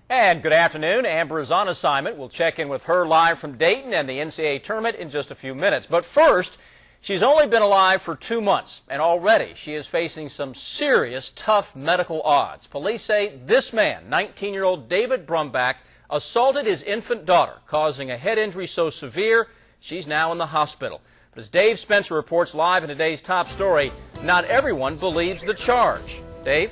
And good afternoon. Amber is on assignment. We'll check in with her live from Dayton and the NCAA tournament in just a few minutes. But first, she's only been alive for 2 months, and already she is facing some serious, tough medical odds. Police say this man, 19-year-old David Brumbach, assaulted his infant daughter, causing a head injury so severe she's now in the hospital. But as Dave Spencer reports live in today's top story, not everyone believes the charge. Dave?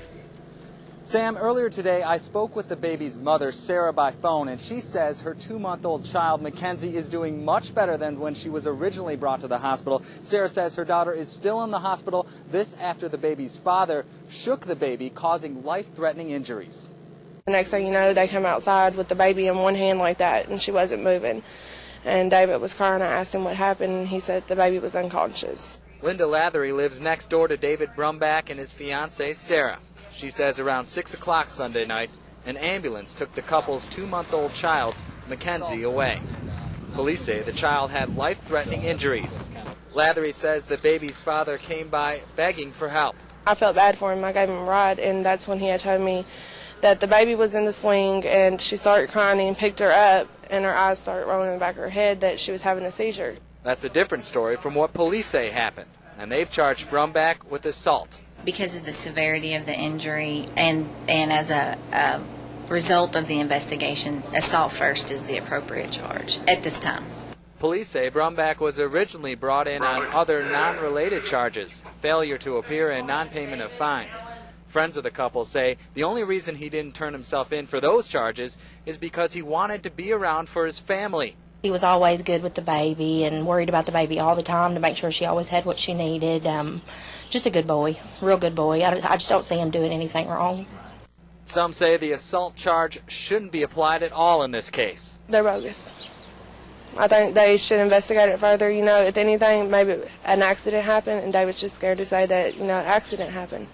Sam, earlier today I spoke with the baby's mother, Sarah, by phone, and she says her 2-month-old child, Mackenzie, is doing much better than when she was originally brought to the hospital. Sarah says her daughter is still in the hospital, this after the baby's father shook the baby, causing life-threatening injuries. The next thing you know, they come outside with the baby in one hand like that, and she wasn't moving. And David was crying. I asked him what happened, and he said the baby was unconscious. Linda Lathery lives next door to David Brumbach and his fiancée, Sarah. She says around 6 o'clock Sunday night, an ambulance took the couple's 2-month-old child, Mackenzie, away. Police say the child had life-threatening injuries. Lathery says the baby's father came by begging for help. I felt bad for him. I gave him a ride, and that's when he had told me that the baby was in the swing, and she started crying and picked her up, and her eyes started rolling in the back of her head that she was having a seizure. That's a different story from what police say happened, and they've charged Brumbach with assault. Because of the severity of the injury and as a result of the investigation, assault first is the appropriate charge at this time. Police say Brumbach was originally brought in on other non-related charges, failure to appear and non-payment of fines. Friends of the couple say the only reason he didn't turn himself in for those charges is because he wanted to be around for his family. He was always good with the baby and worried about the baby all the time to make sure she always had what she needed. Just a good boy, real good boy. I just don't see him doing anything wrong. Some say the assault charge shouldn't be applied at all in this case. They're bogus. I think they should investigate it further. You know, if anything, maybe an accident happened, and David's just scared to say that, you know, an accident happened.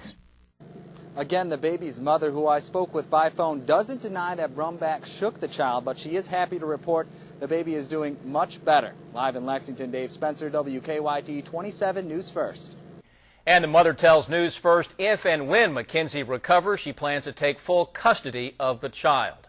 Again, the baby's mother, who I spoke with by phone, doesn't deny that Brumbach shook the child, but she is happy to report the baby is doing much better. Live in Lexington, Dave Spencer, WKYT 27 News First. And the mother tells News First if and when Mackenzie recovers, she plans to take full custody of the child.